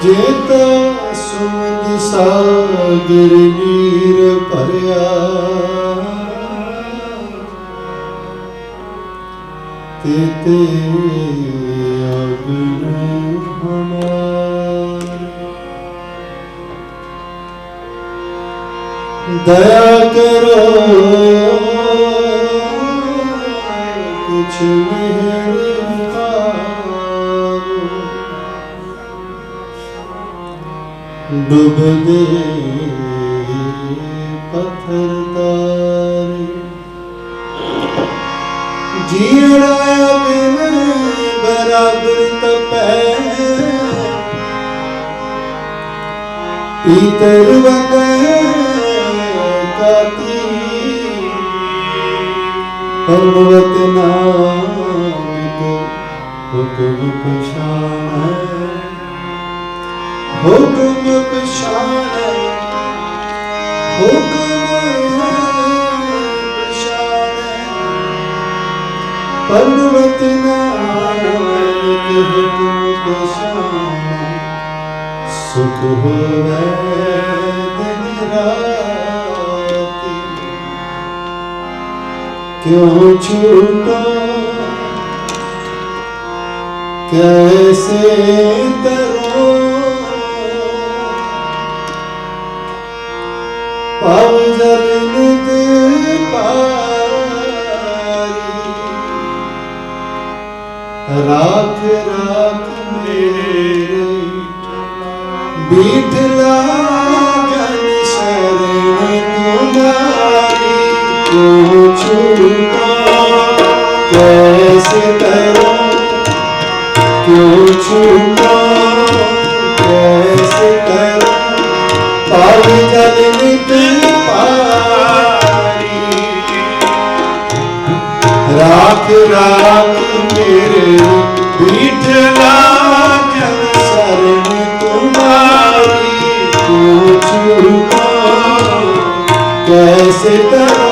जेता सुमद सागर नीर भरिया तेते अगन हमार। दया करो कुछ मेरे डूब दे पत्थर तारे। जीड़ा बिन बराबर तपै पीतर वगै काती। पर्वत नामिक हुक्म पछाणै हुक्म पछाणै हुक्म पछाणै। पर्वत नामिक हुक्म पछाणै। सुख होवै दिन राति क्यों छूटो कैसे तरो। पाव जल निद पारी राख राख मेरे बीठला जन शरण तुम्हारी। क्यों छूटा कैसे करो क्यों छूटा कैसे करो। पाव जल निद पारी राख राख मेरे बीठला जन शरण तुम्हारी। क्यों छूटा कैसे करो।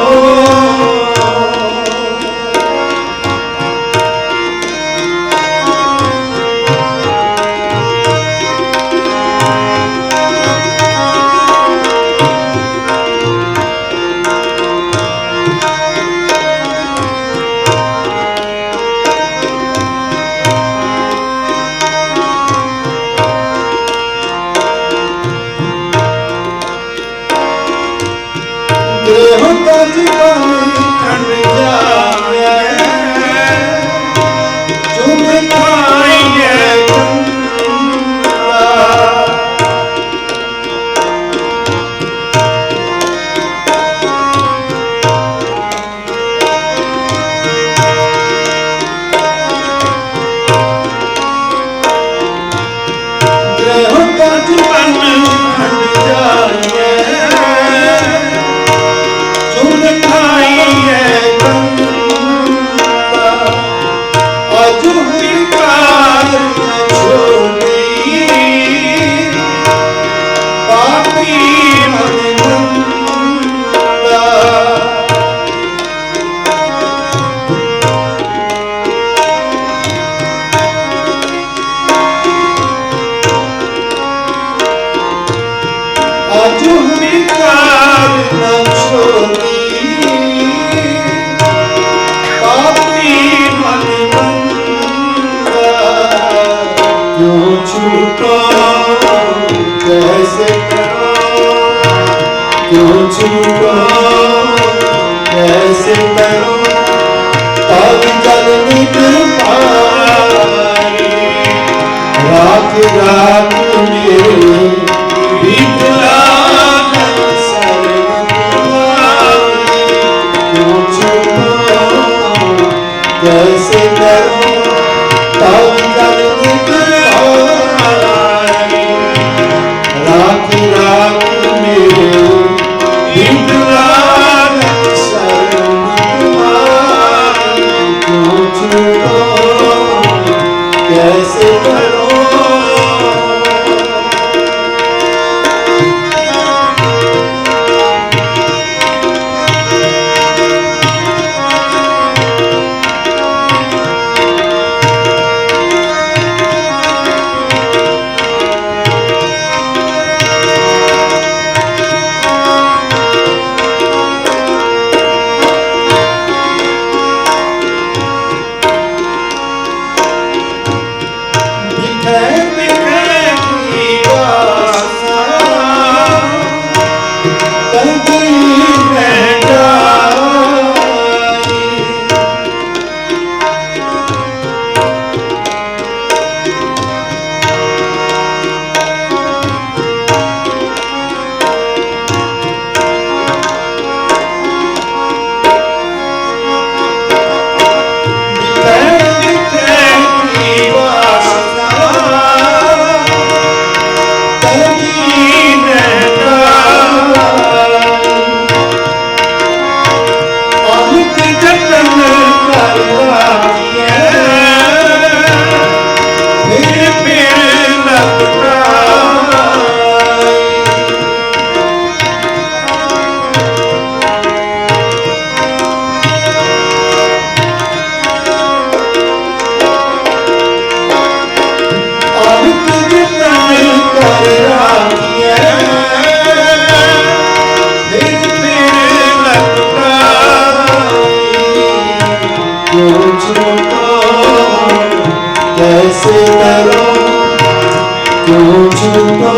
छूटो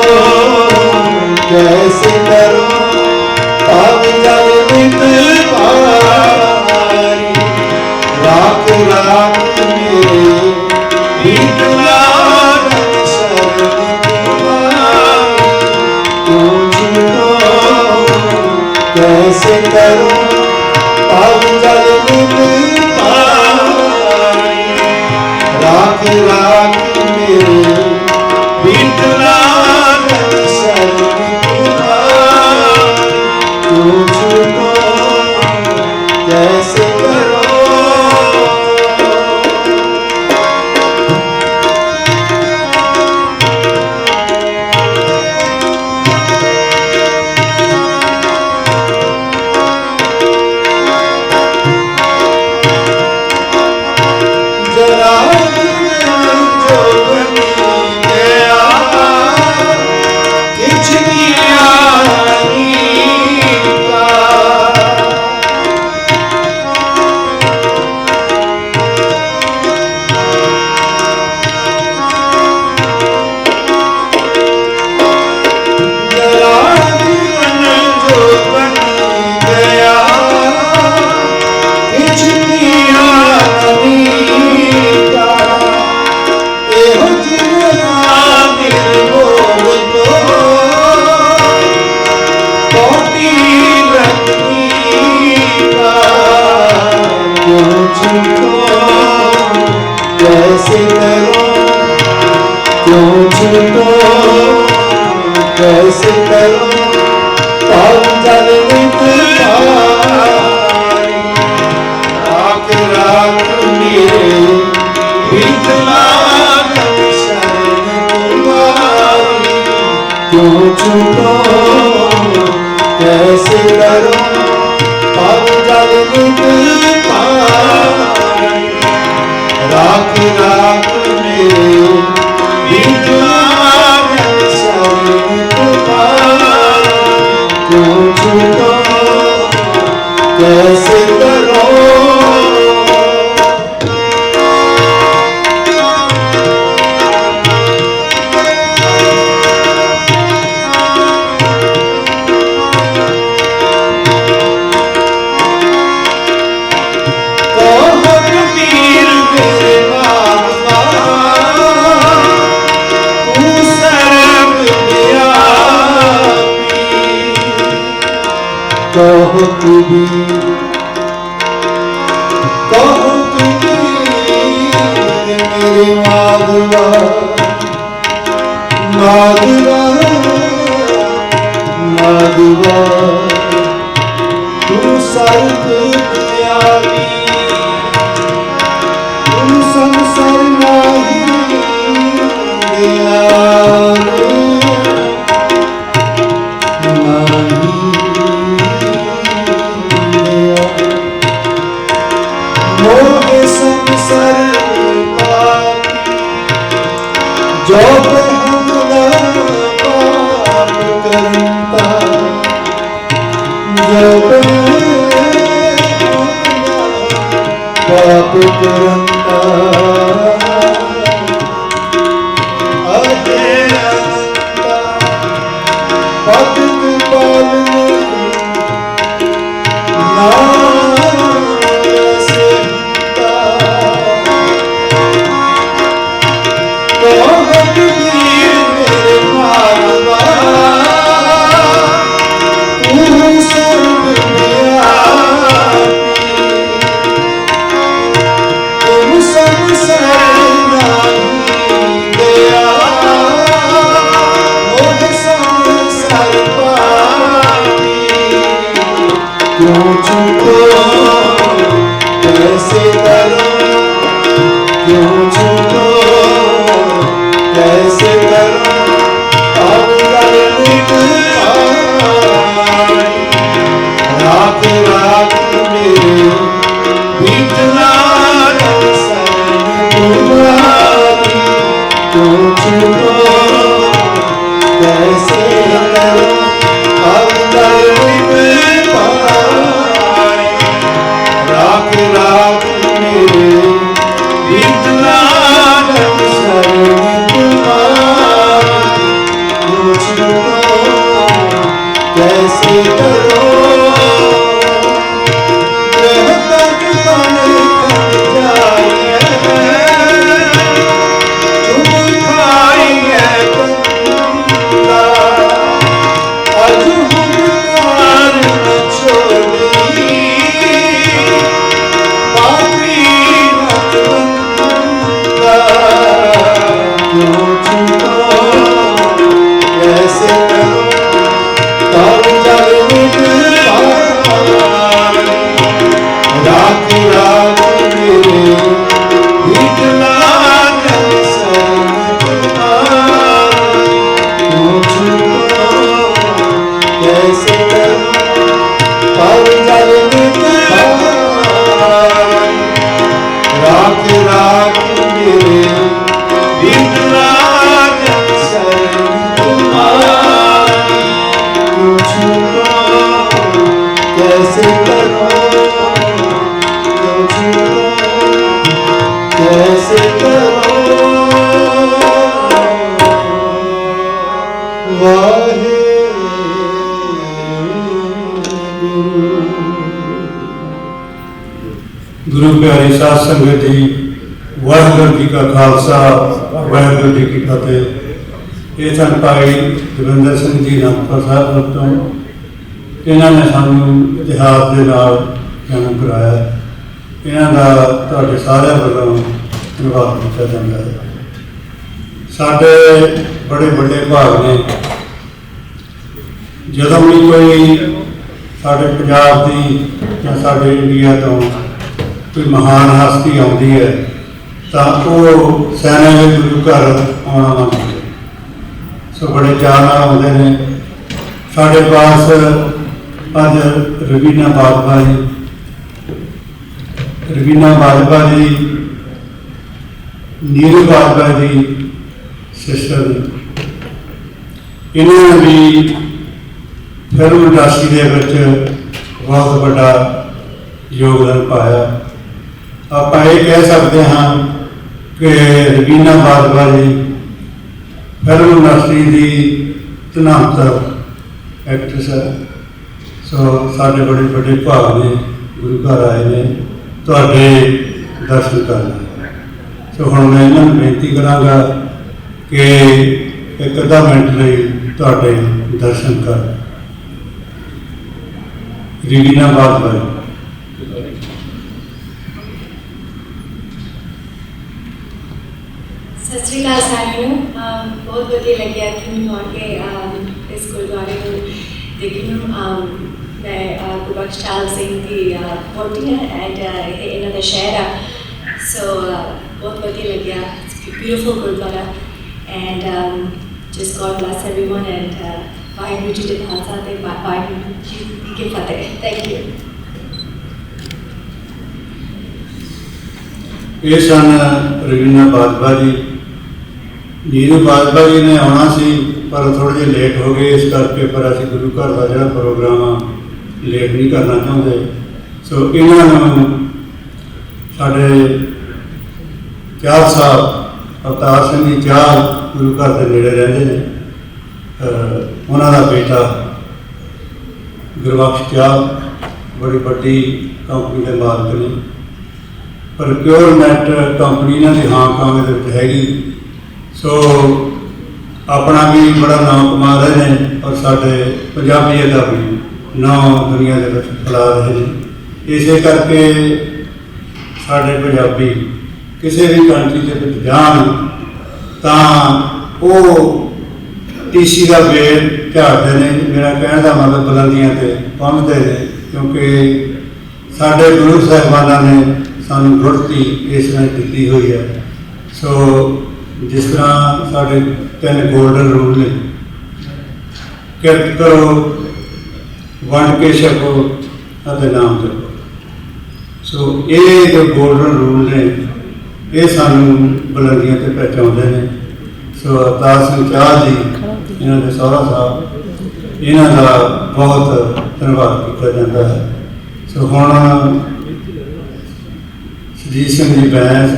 कैसे करो पाप जल नित पारी राख राख मेरे विकलांग शरण तुम्हारी क्यों छूटो कैसे करो पाप जल नित पारी राख राख मेरे विकलांग शरण तुम्हारी क्यों छूटो कैसे करो जरा जो बनी गया किछ किया नहीं का जरा जीवन जो बनी गया किछ किया नहीं का एहो जीवना निर्मोह तो कोटि रत्नी का क्यों छूटो कैसे करो क्यों छूटो कैसे करो पाप जल नित पारी राख राख मेरे विकलांग शरण तुम्हारी क्यों छूटो कैसे करो पाप जल नित पारी राख राख मेरे विकलांग शरण तुम्हारी क्यों छूटो कैसे करो कहो कबीर मेरे माधवा माधवा माधवा तू सर्व दयाली तू संसार नाही दयालु नाही मोहे संसार पापी जो हमला पाप करता जो पाप करता अहे अनंता भक्त पालने क्यों छूटो कैसे करो क्यों छूटो कैसे करो पाप जल नित पारी राख राख मेरे विकलांग शरण तुम्हारी क्यों छूटो कैसे करो पाप जल नित पारी कैसे करो कैसे करो वाहे गुरु प्यारी साध संगत जी, वाहिगुरू जी का खालसा वाहिगुरू जी की फतेह। ये सन भाई दविंदर सिंह जी अनंदपुर साहब तो इन्होंने सानू इतिहास के नाल जन्म कराया। इन्हों का तुहाडे सारिਆਂ ਵੱਲੋਂ धन्यवाद किया जाता है। साडे बड़े बड़े भाग ने जदों भी कोई साडे पंजाब की या साडे इंडिया तो कोई महान हस्ती आती है तो वो सैना के गुरु घर आना मंगते हैं। सो बड़े चाव आते हैं। साढ़े पास अज रवीना बाजवा जी नीरू बाजवा जी सिस्टर, इन्होंने भी फिल्म इंडस्ट्री के बहुत बड़ा योगदान पाया। आप ये कह सकते हैं कि रवीना बाजवा जी फिल्म इंडस्ट्री की धनामतर एक्ट्रेस है। सो साढ़े बड़े बड़े भाग ने गुरु घर आए ने तुहाडे दर्शन करने। सो हुण मैं इन्होंने बेनती करांगा कि एक अद्धा मिनट लई तुहाडे दर्शन कर। रवीना बाजवा जी। सत श्री अकाल सारिਆਂ ਨੂੰ। बहुत ਵਧੀਆ ਲੱਗਿਆ ਇੱਥੇ ਮੈਨੂੰ ਆ ਕੇ ਇਸ ਗੁਰਦੁਆਰੇ ਨੂੰ ਦੇਖਣ ਨੂੰ। मैं गुरबख्श चाल सिंह की वोटी है एंड ये इन्हों का शहर है। सो बहुत वधिया लग्या। Beautiful gurdwara and just God bless everyone and Waheguru ji के खालसा ते वाहिगुरू जी की फतेह। Thank you. ये सन रवीना बाजवा जी। नीरू बाजवा जी ने आना सी पर थोड़े जे लेट हो गए, इस करके पर असीं गुरु घर का जिहड़ा प्रोग्राम आ लेट नहीं करना चाहते। सो इन्होंने साढ़े चार साहब अवतार सिंह जी चार गुरु घर के नेड़े रहते हैं। उन्होंने बेटा गुरबख्श चाल बड़ी बड़ी कंपनी के मालिक ने, पर प्योरनेट कंपनी इन्हों की हाँ काम हैगी। सो अपना भी बड़ा नाम कमा रहे हैं और साढ़े पंजाबीयत का भी नाम दुनिया के फैला रहे हैं। इस करके साढ़े पंजाबी किसी भी कंट्री के जान तो वो टीसी का वेट झाड़ते हैं। मेरा कहने का मतलब बुलंदियां से पहुँचते हैं, क्योंकि साढ़े गुरु साहिबाना ने सानू गुरती इस तरह दी हुई है। सो जिस तरह साढ़े 3 गोल्डन रूल ने, किरत करो, वंड के छको और नाम जपो। सो ये जो गोल्डन रूल ने ये सानू बुलंदियां से पहुँचाते हैं। सो अवतार सिंह चाल जी इन्हों के सौरा साहब इन्हों का बहुत धन्यवाद किया जाता है। सो हुण सुजीत सिंह जी बैंस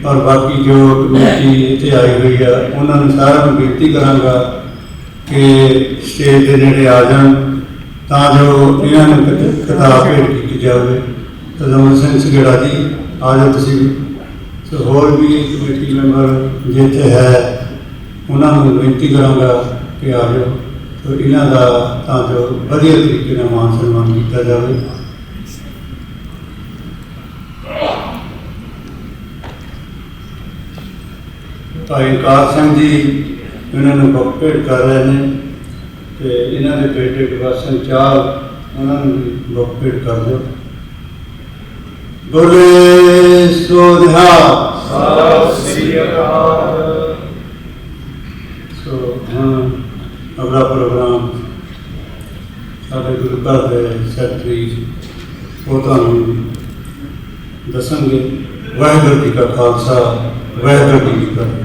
और बाकी जो कमेटी इतने आई हुई है उन्होंने सारा बेनती करांगा कि स्टेज के नेड़े आ जान तां जो इन्होंने किताब भेंट की जाए। तो दमन सिंह सगेड़ा जी आ जाओ तुसीं भी। सो होर भी कमेटी मैंबर जिथे है उन्होंने बेनती करांगा कि आ जाओ। तो इन्हों का तां जो वधिया तरीके नाल मान सन्मान किया जाए। भाई कार सिंह जी इन्होंने बुक भेंट कर रहे हैं तो इन्हों के बेटे गुरबख्श सिंह चाल उन्होंने भी बुक भेंट कर दो। बोले सो निहाल। सो हाँ अगला प्रोग्राम साढ़े गुरु घर के सैकटरी वो तुहानू दसणगे। वाहिगुरू जी का खालसा वाहिगुरू जी की फतेह।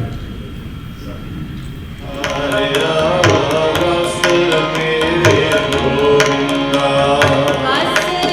बस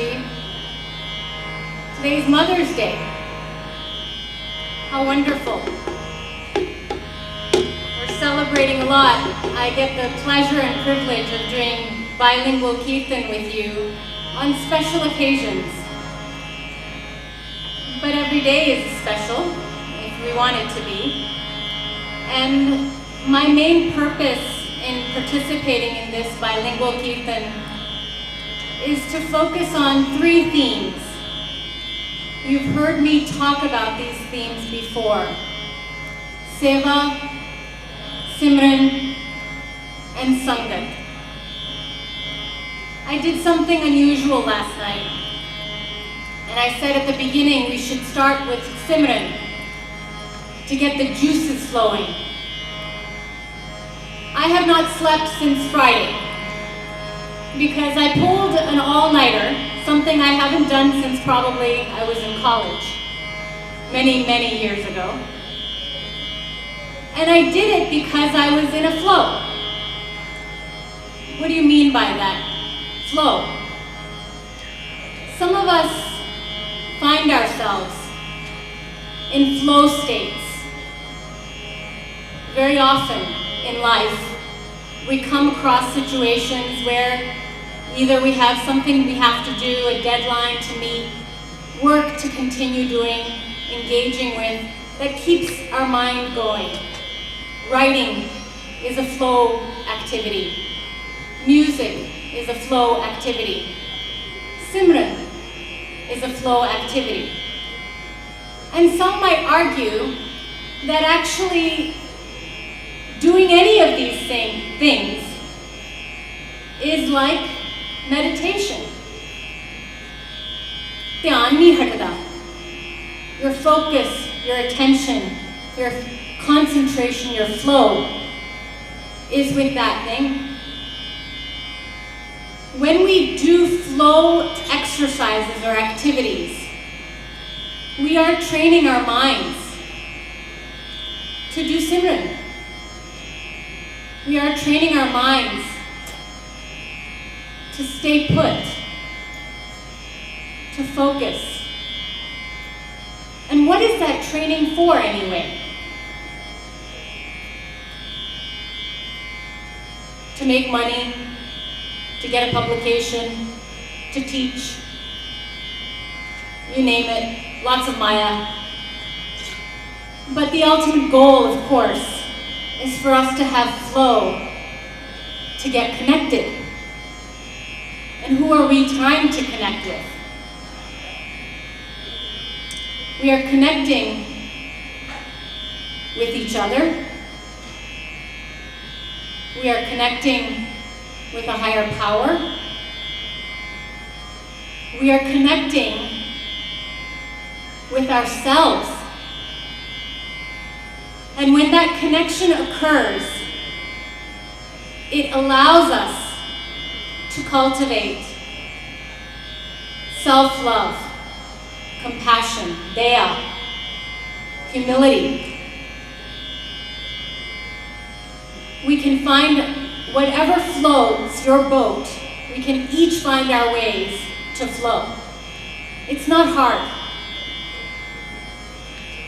actually. Today's Mother's Day. How wonderful. We're celebrating a lot. I get the pleasure and privilege of doing bilingual kirtan with you on special occasions. But every day is special, if we want it to be. And my main purpose in participating in this bilingual kirtan is to focus on 3 themes. You've heard me talk about these themes before. Seva, Simran, and Sangat. I did something unusual last night. And I said at the beginning we should start with Simran to get the juices flowing. I have not slept since Friday because I pulled an all-nighter, something I haven't done since probably I was in college, many, many years ago. And I did it because I was in a flow. What do you mean by that? Flow. Some of us find ourselves in flow states. Very often in life, we come across situations where either we have something we have to do, a deadline to meet, work to continue doing, engaging with, that keeps our mind going. Writing is a flow activity. Music is a flow activity. Simran is a flow activity. And some might argue that actually doing any of these things is like meditation. Dhyan nahi hatda. Your focus, your attention, your concentration, your flow is with that thing. When we do flow exercises or activities, we are training our minds to do Simran. We are training our minds to stay put, to focus. And what is that training for anyway? To make money, to get a publication, to teach, you name it, lots of Maya. But the ultimate goal, of course, is for us to have flow, to get connected. And who are we trying to connect with? We are connecting with each other. We are connecting with a higher power. We are connecting with ourselves. And when that connection occurs, it allows us to cultivate self-love, compassion, daya, humility. We can find whatever floats your boat, we can each find our ways to flow. It's not hard.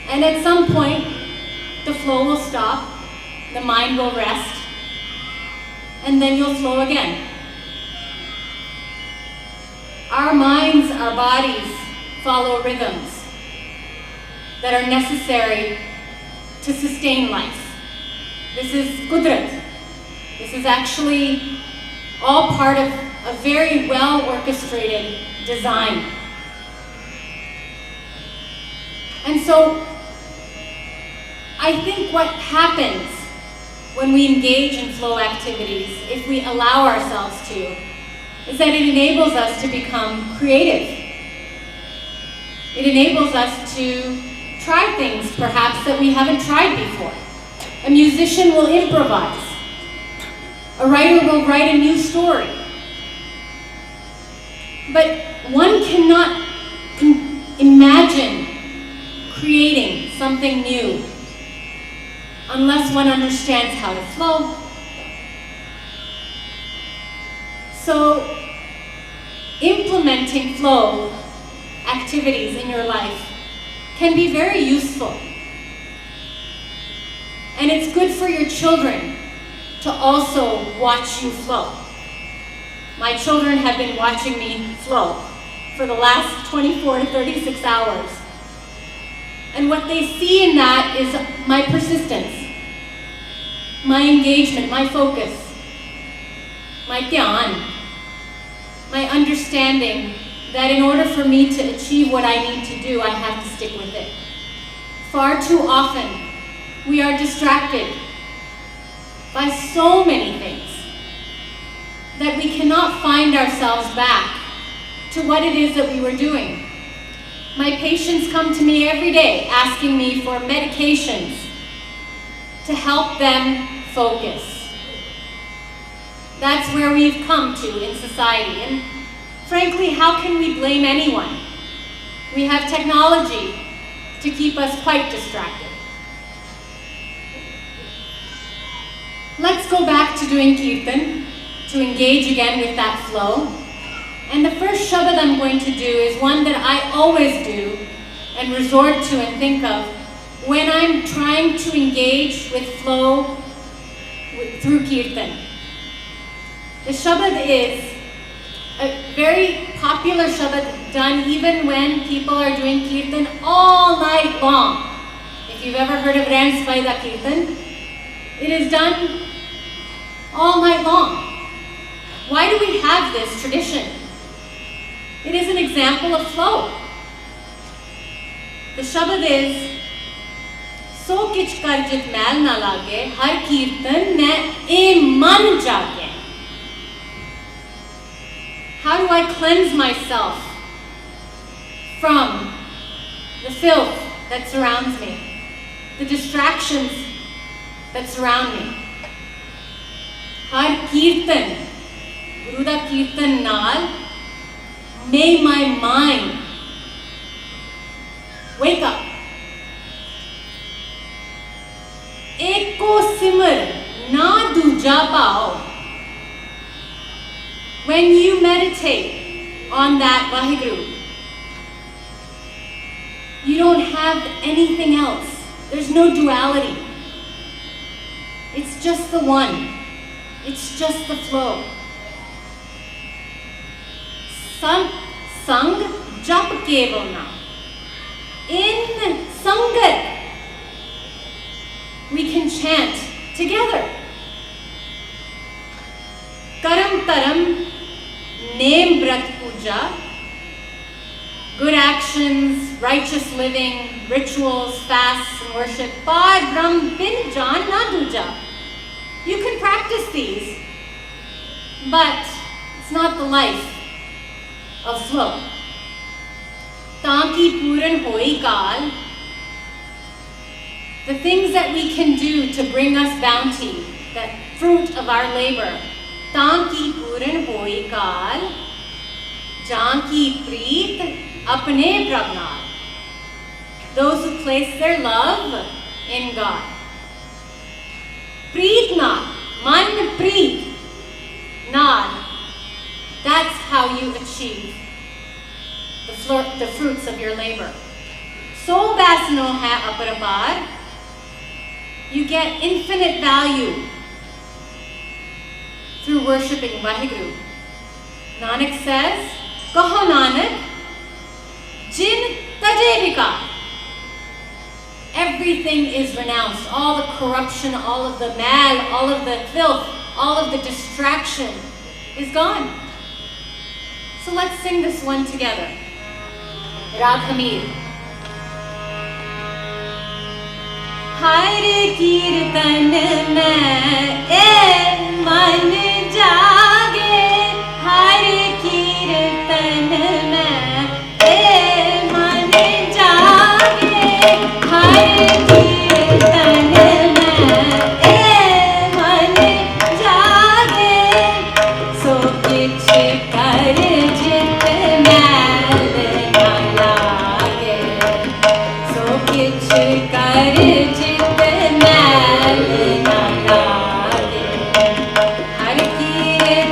And at some point, the flow will stop, the mind will rest, and then you'll flow again. Our minds, our bodies follow rhythms that are necessary to sustain life. This is Qudrat. This is actually all part of a very well orchestrated design. And so, I think what happens when we engage in flow activities, if we allow ourselves to, is that it enables us to become creative. It enables us to try things, perhaps, that we haven't tried before. A musician will improvise. A writer will write a new story. But one cannot imagine creating something new unless one understands how to flow. So implementing flow activities in your life can be very useful. And it's good for your children to also watch you flow. My children have been watching me flow for the last 24 to 36 hours. And what they see in that is my persistence, my engagement, my focus, my dhyan, my understanding that in order for me to achieve what I need to do, I have to stick with it. Far too often, we are distracted by so many things that we cannot find ourselves back to what it is that we were doing. My patients come to me every day asking me for medications to help them focus. That's where we've come to in society. And frankly, how can we blame anyone? We have technology to keep us quite distracted. Let's go back to doing kirtan, to engage again with that flow. And the first Shabad I'm going to do is one that I always do and resort to and think of when I'm trying to engage with flow through kirtan. The Shabad is a very popular Shabad done even when people are doing kirtan all night long. If you've ever heard of Rans Vaida Kirtan, it is done all night long. Why do we have this tradition? It is an example of flow. The Shabad is So kich kar jit mail na lage, har kirtan mein e man jage. How do I cleanse myself from the filth that surrounds me, the distractions that surround me? Har kirtan, Guru da kirtan naal, may my mind wake up. Eko simar na duja pao. When you meditate on that Vaheguru, you don't have anything else. There's no duality. It's just the one. It's just the flow. Sang jap keval na. In sangat, we can chant together. Karam taram, name brat puja, good actions, righteous living, rituals, fasts, and worship. Par brahm bin jan na duja. You can practice these, but it's not the life of flow. Tanki puran hoi kal. The things that we can do to bring us bounty, that fruit of our labor. Tanki puran hoi kal, janki preet apne prabnal. Those who place their love in God. Preet na, man preet na. That's how you achieve the fruits of your labor. So basno hai aparapar. You get infinite value through worshipping Vaheguru. Nanak says, Kaho Nanak, Jin taje vikar. Everything is renounced. All the corruption, all of the mal, all of the filth, all of the distraction is gone. So let's sing this one together. Rag Hamid. Har kirtan mein e man jage, har kirtan mein e man jage, har kirtan mein e man jage. So kich kar jit mail na lage, so kich kar jit mail na lage, har kirtan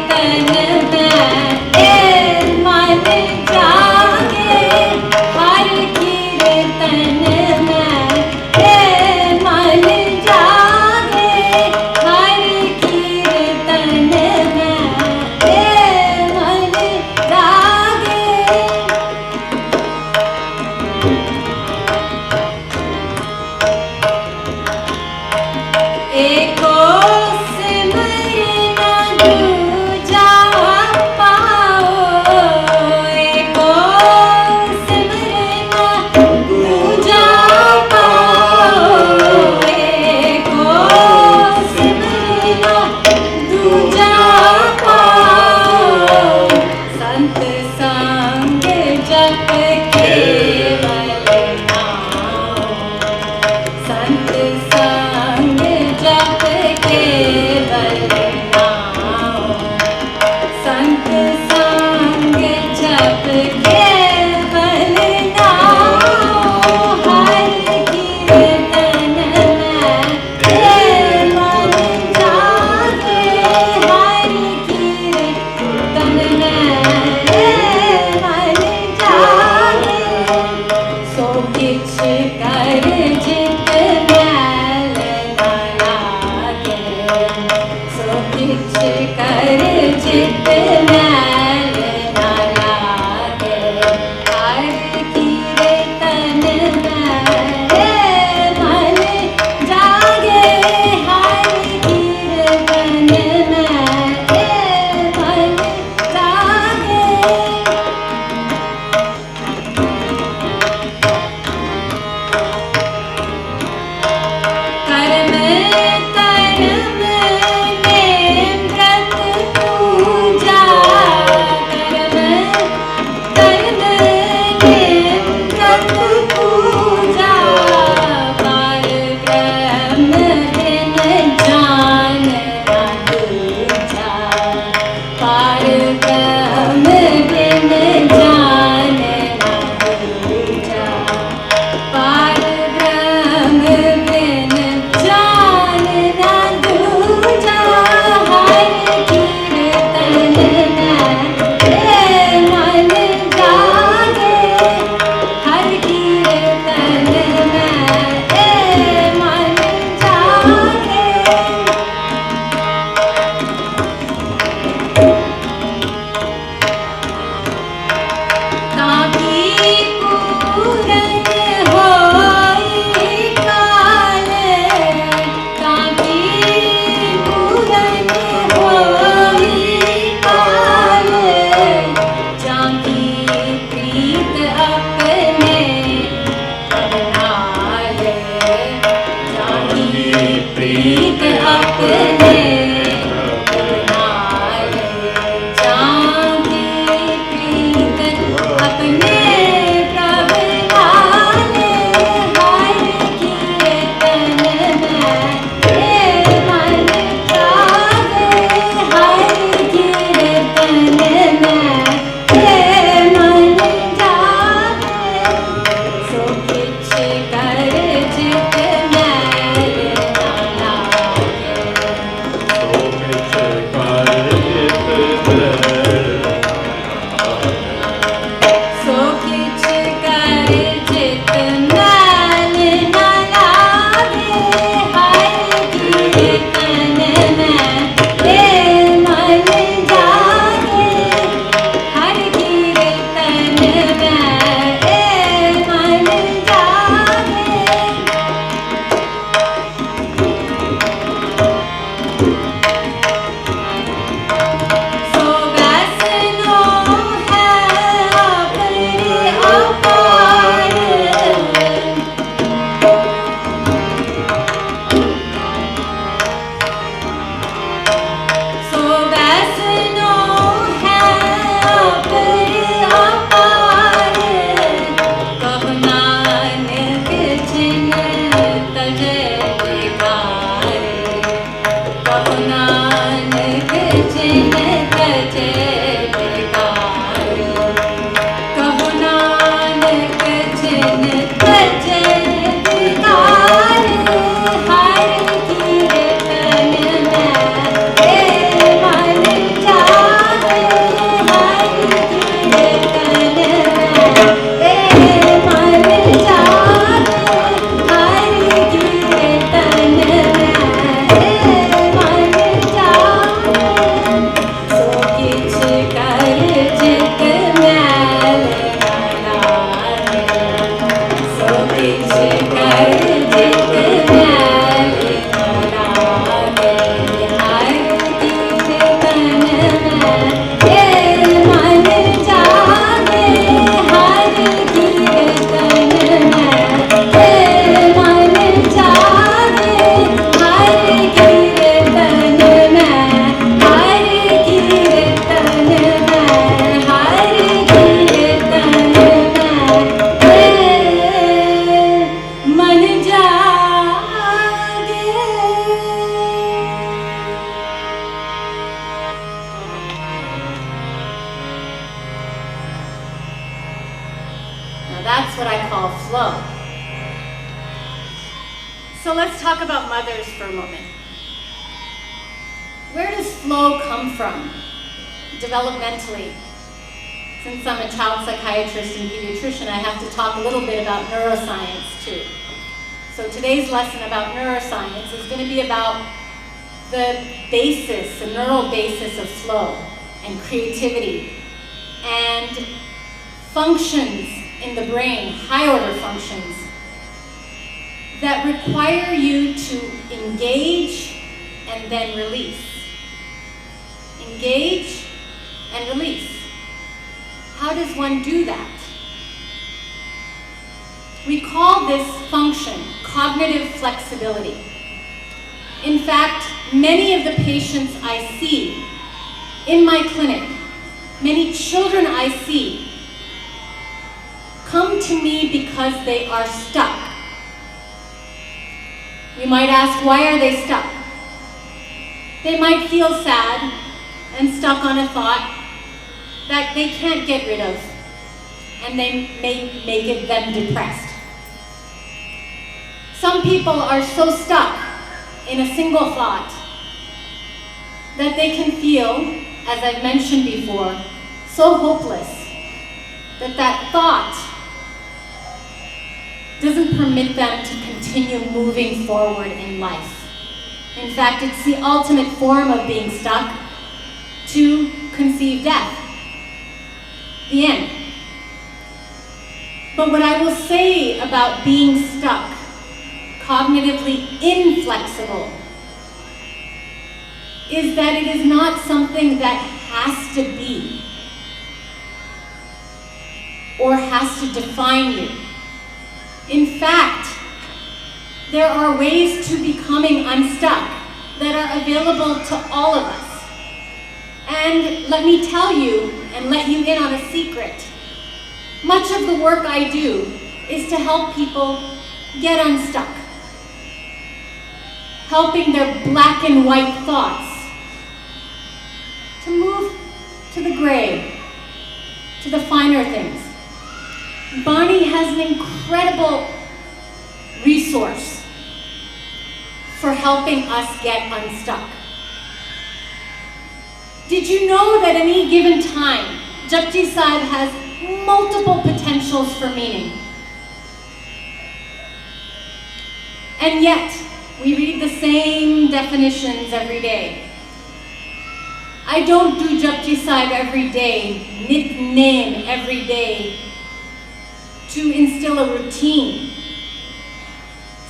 That's what I call flow. So let's talk about mothers for a moment. Where does flow come from developmentally? Since I'm a child psychiatrist and pediatrician, I have to talk a little bit about neuroscience too. So today's lesson about neuroscience is going to be about the basis, the neural basis of flow and creativity and functions in the brain, high order functions, that require you to engage and then release. Engage and release. How does one do that? We call this function cognitive flexibility. In fact, many of the patients I see in my clinic, many children I see, come to me because they are stuck. You might ask, why are they stuck? They might feel sad and stuck on a thought that they can't get rid of, and they may make them depressed. Some people are so stuck in a single thought that they can feel, as I've mentioned before, so hopeless that that thought doesn't permit them to continue moving forward in life. In fact, it's the ultimate form of being stuck to conceive death. The end. But what I will say about being stuck, cognitively inflexible, is that it is not something that has to be or has to define you. In fact, there are ways to becoming unstuck that are available to all of us. And let me tell you and let you in on a secret. Much of the work I do is to help people get unstuck, helping their black and white thoughts to move to the gray, to the finer things. Bonnie has an incredible resource for helping us get unstuck. Did you know that at any given time, Japji Sahib has multiple potentials for meaning? And yet, we read the same definitions every day. I don't do Japji Sahib every day, nitnem every day, to instill a routine.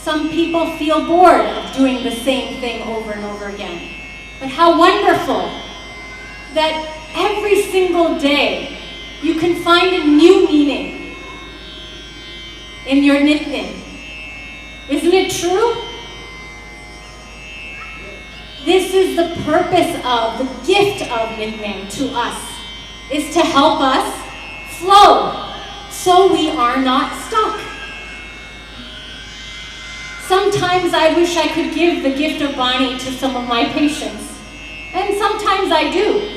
Some people feel bored of doing the same thing over and over again. But how wonderful that every single day you can find a new meaning in your nitnem. Isn't it true? This is the purpose of, the gift of nitnem to us, is to help us flow so we are not stuck. Sometimes I wish I could give the gift of Bonnie to some of my patients, and sometimes I do.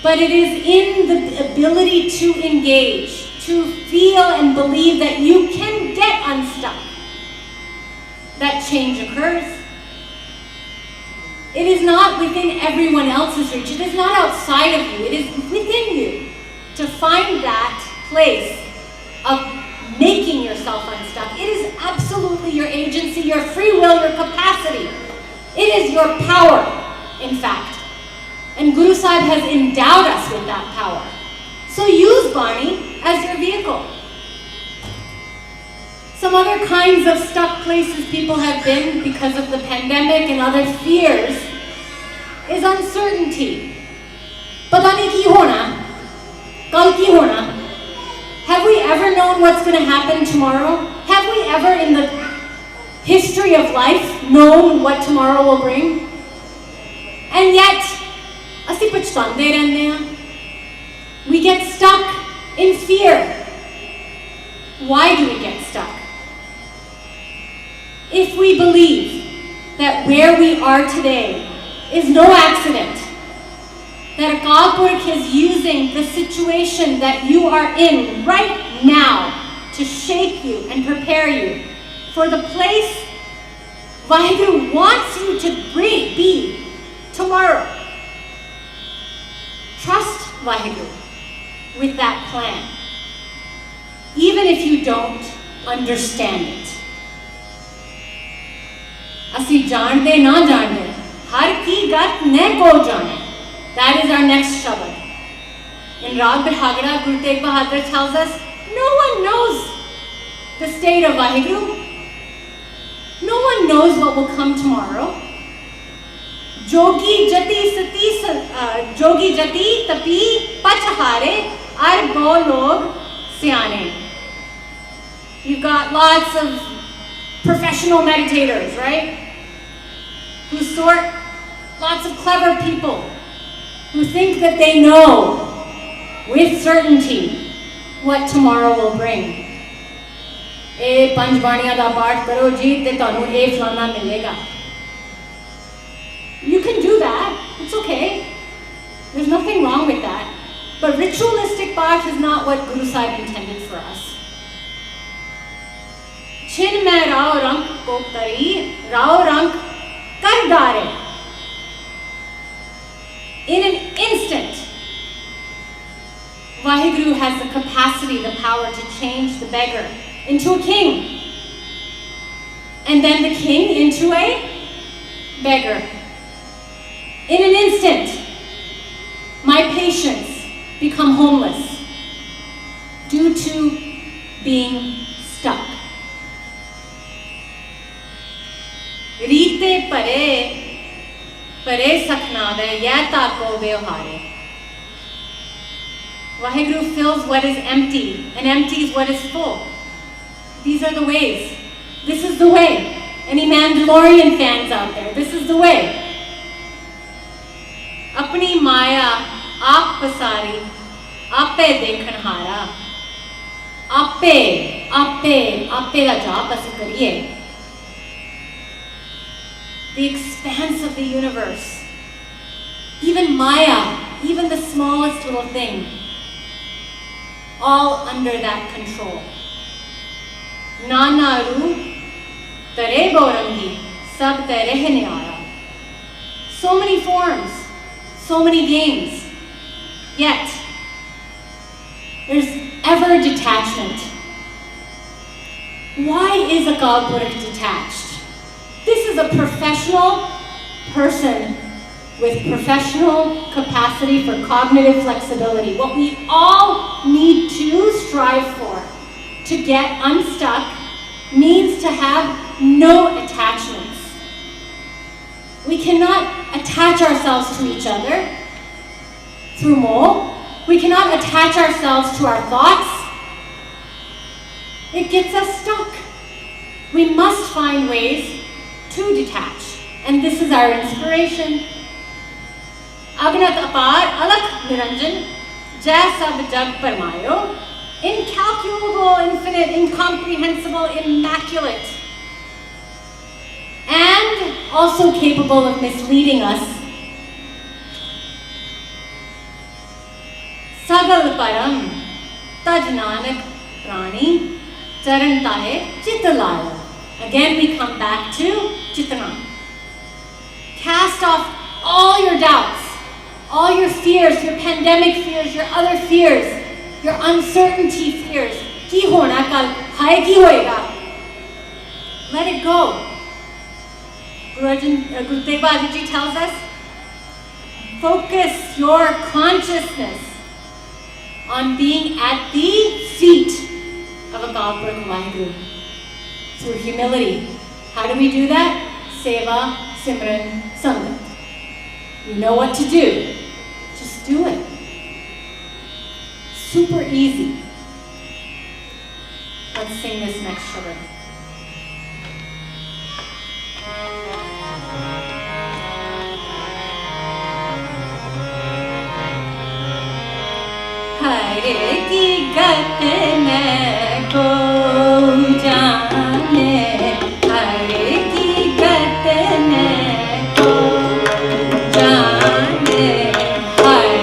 But it is in the ability to engage, to feel and believe that you can get unstuck, that change occurs. It is not within everyone else's reach. It is not outside of you. It is within you to find that place of making yourself unstuck. It is absolutely your agency, your free will, your capacity. It is your power, in fact. And Guru Sahib has endowed us with that power. So use Bonnie as your vehicle. Some other kinds of stuck places people have been because of the pandemic and other fears is uncertainty. Pata nahi ki hona, kal ki hona. Have we ever known what's going to happen tomorrow? Have we ever in the history of life known what tomorrow will bring? And yet, ਅਸੀਂ ਪਛਤਾਉਂਦੇ ਰਹਿੰਦੇ ਹਾਂ. We get stuck in fear. Why do we get stuck? If we believe that where we are today is no accident, that Akal Purkh is using the situation that you are in right now to shape you and prepare you for the place Vaheguru wants you to be tomorrow. Trust Vaheguru with that plan, even if you don't understand it. Asi jaande na jaande, har ki gat ne ko jane. That is our next shabad. In Rag Bihagara, Guru Tegh Bahadur tells us, no one knows the state of Vaheguru. No one knows what will come tomorrow. Jogi jati tapi pachhare ar go log siane. You've got lots of professional meditators, right? Who sort lots of clever people who think that they know with certainty what tomorrow will bring. Eh, panch baniyan da paath karo ji te tanu eh flana milega. You can do that. It's okay. There's nothing wrong with that. But ritualistic paath is not what Guru Sahib intended for us. Chin mein rao rank ko kari, rao rank kar dare. In an instant, Vaheguru has the capacity, the power to change the beggar into a king, and then the king into a beggar. In an instant, my patients become homeless due to being stuck. Rite pare sakhnave yata ko vyavhare. Vaheguru fills what is empty and empties what is full. These are the ways. This is the way. Any Mandalorian fans out there, this is the way. Apni maya aap pasari, ape dekhanhara. Ape da jaap asi kariye. The expanse of the universe, even Maya, even the smallest little thing, all under that control. Nana ru tare gaurangi sab tere niara. So many forms, so many games, yet there's ever detachment. Why is Akal Purkh detached? This is a professional person with professional capacity for cognitive flexibility. What we all need to strive for to get unstuck means to have no attachments. We cannot attach ourselves to each other through moh. We cannot attach ourselves to our thoughts. It gets us stuck. We must find ways to detach. And this is our inspiration. Agnat apar alak niranjan jai sab jag parmayo. Incalculable, infinite, incomprehensible, immaculate. And also capable of misleading us. Sagal param taj nanak prani charan tahe chitalayo. Again, we come back to Chitana. Cast off all your doubts, all your fears, your pandemic fears, your other fears, your uncertainty fears. Ki hona kal, hai ki hoega. Let it go. Guru Tegh Bahadur Ji tells us, focus your consciousness on being at the feet of Akal Purkh Vaheguru. Through humility. How do we do that? Seva, Simran, Sangat. You know what to do. Just do it. Super easy. Let's sing this next shabad. Hare ki gat ne ko jaane, hare ki gat ne ko jaane, hare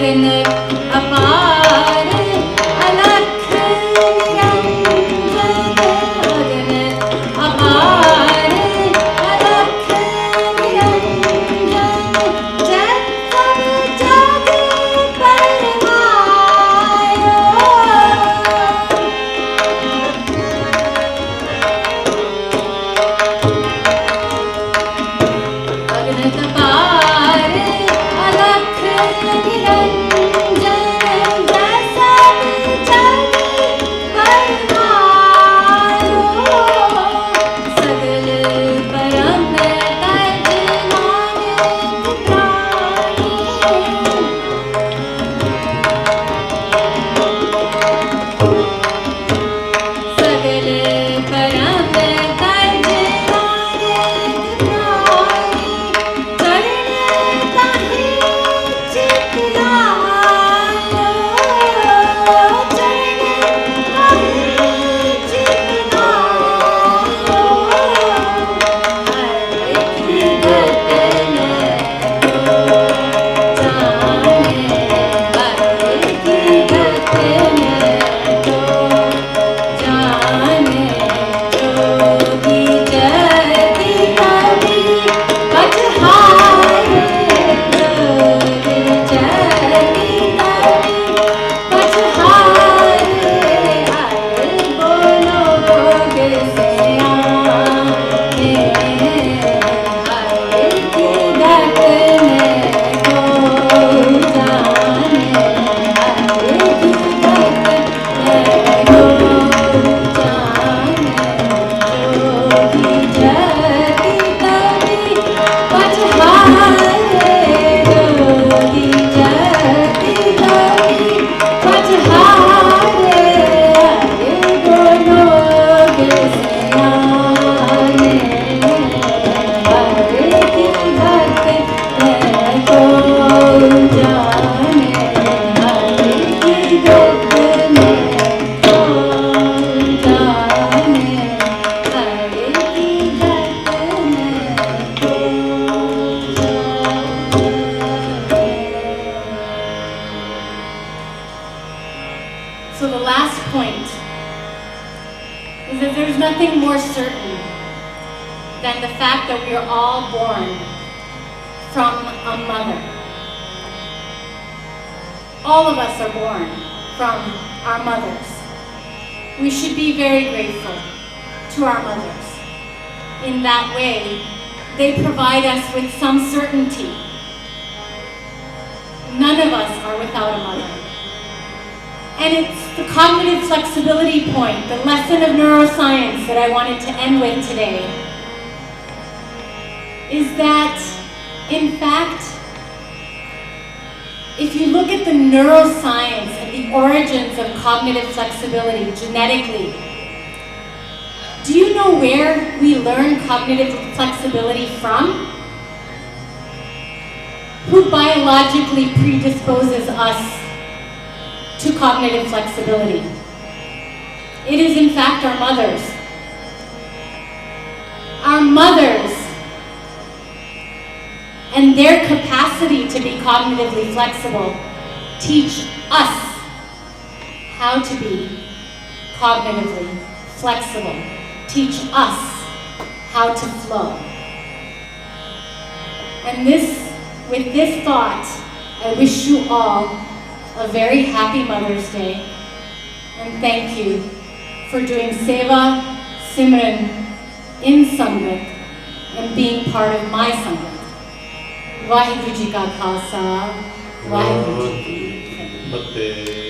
गगन अपार अलख निरंजन गगन अपार अलख निरंजन जब सब जग परमायो गगन अपार अलख निरंजन जब सब जग परमायो सगल परम तज नानक प्राणी सगल परम तज नानक प्राणी चरण ताहि चित लायो चरण ताहि चित लायो हर की गतन को जाने हर की गतन को जाने जोगी जति कवि पछहारे जोगी जति कवि पछहारे हर बोलो गे सयाने हर की गतन को जाने हर की गतन को जाने जोगी जति कवि पछहारे जोगी जति कवि पछहारे हर बोलो गे सयाने हर की गतन को जाने हर की गतन को जाने हर की गतन को जाने। So the last point is that there's nothing more certain than the fact that we are all born from a mother. All of us are born from our mothers. We should be very grateful to our mothers. In that way, they provide us with some certainty. None of us are without a mother. And it's the cognitive flexibility point, the lesson of neuroscience that I wanted to end with today, is that, in fact, if you look at the neuroscience and the origins of cognitive flexibility genetically, do you know where we learn cognitive flexibility from? Who biologically predisposes us to cognitive flexibility? It is in fact our mothers. Our mothers and their capacity to be cognitively flexible teach us how to be cognitively flexible, teach us how to flow. And with this thought, I wish you all a very happy Mother's Day, and thank you for doing Seva, Simran in Sangat and being part of my Sangat. Vaheguru Ji Ka Khalsa, Vaheguru Ji Ki Fateh.